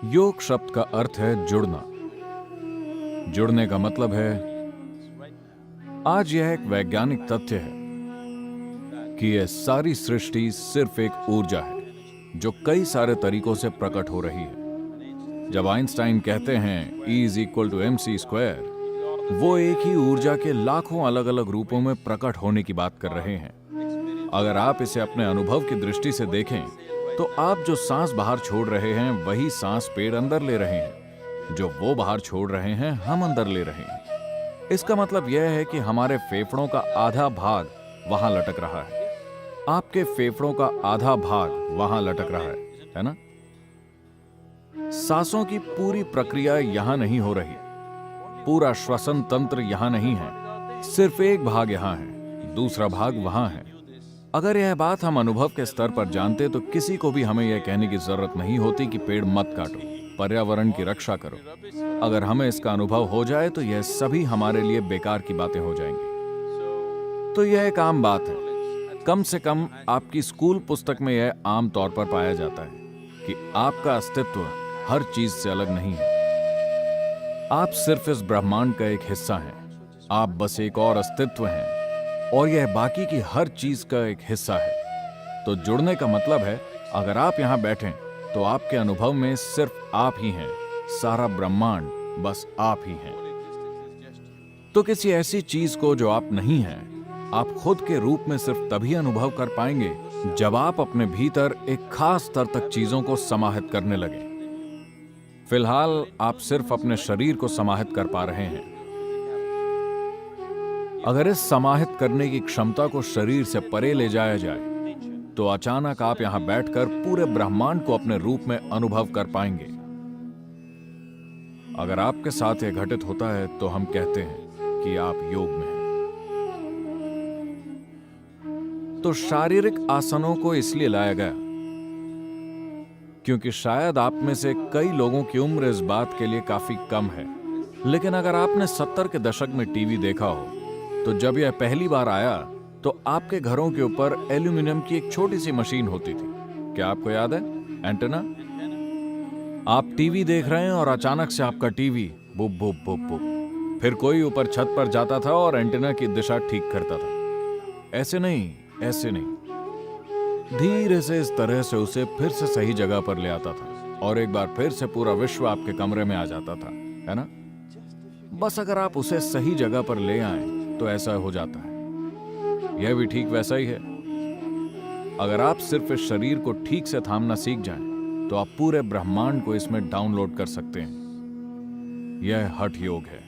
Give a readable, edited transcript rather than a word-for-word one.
योग शब्द का अर्थ है जुड़ना। जुड़ने का मतलब है, आज यह एक वैज्ञानिक तथ्य है कि यह सारी सृष्टि सिर्फ एक ऊर्जा है जो कई सारे तरीकों से प्रकट हो रही है। जब आइंस्टाइन कहते हैं E=mc², वो एक ही ऊर्जा के लाखों अलग अलग रूपों में प्रकट होने की बात कर रहे हैं। अगर आप इसे अपने अनुभव की दृष्टि से देखें तो आप जो सांस बाहर छोड़ रहे हैं वही सांस पेड़ अंदर ले रहे हैं, जो वो बाहर छोड़ रहे हैं हम अंदर ले रहे हैं। इसका मतलब यह है कि हमारे फेफड़ों का आधा भाग वहां लटक रहा है, आपके फेफड़ों का आधा भाग वहां लटक रहा है ना? सांसों की पूरी प्रक्रिया यहां नहीं हो रही, पूरा श्वसन तंत्र यहां नहीं है, सिर्फ एक भाग यहां है, दूसरा भाग वहां है। अगर यह बात हम अनुभव के स्तर पर जानते तो किसी को भी हमें यह कहने की जरूरत नहीं होती कि पेड़ मत काटो, पर्यावरण की रक्षा करो। अगर हमें इसका अनुभव हो जाए तो यह सभी हमारे लिए बेकार की बातें हो जाएंगी। तो यह एक आम बात है, कम से कम आपकी स्कूल पुस्तक में यह आम तौर पर पाया जाता है कि आपका अस्तित्व हर चीज से अलग नहीं है। आप सिर्फ इस ब्रह्मांड का एक हिस्सा हैं, आप बस एक और अस्तित्व हैं और यह बाकी की हर चीज का एक हिस्सा है। तो जुड़ने का मतलब है, अगर आप यहां बैठें तो आपके अनुभव में सिर्फ आप ही हैं, सारा ब्रह्मांड बस आप ही हैं। तो किसी ऐसी चीज को जो आप नहीं हैं, आप खुद के रूप में सिर्फ तभी अनुभव कर पाएंगे जब आप अपने भीतर एक खास स्तर तक चीजों को समाहित करने लगें। फिलहाल आप सिर्फ अपने शरीर को समाहित कर पा रहे हैं। अगर इस समाहित करने की क्षमता को शरीर से परे ले जाया जाए तो अचानक आप यहां बैठकर पूरे ब्रह्मांड को अपने रूप में अनुभव कर पाएंगे। अगर आपके साथ यह घटित होता है तो हम कहते हैं कि आप योग में हैं। तो शारीरिक आसनों को इसलिए लाया गया क्योंकि शायद आप में से कई लोगों की उम्र इस बात के लिए काफी कम है, लेकिन अगर आपने 70 के दशक में टीवी देखा हो तो जब यह पहली बार आया तो आपके घरों के ऊपर एल्यूमिनियम की एक छोटी सी मशीन होती थी। क्या आपको याद है? एंटेना। आप टीवी देख रहे हैं और अचानक से आपका टीवी बुप बुप बुप बुप, फिर कोई ऊपर छत पर जाता था और एंटेना की दिशा ठीक करता था। ऐसे नहीं, ऐसे नहीं, धीरे से इस तरह से उसे फिर से सही जगह पर ले आता था और एक बार फिर से पूरा विश्व आपके कमरे में आ जाता था, है ना? बस अगर आप उसे सही जगह पर ले आए तो ऐसा हो जाता है। यह भी ठीक वैसा ही है। अगर आप सिर्फ इस शरीर को ठीक से थामना सीख जाएं, तो आप पूरे ब्रह्मांड को इसमें डाउनलोड कर सकते हैं। यह हठ योग है।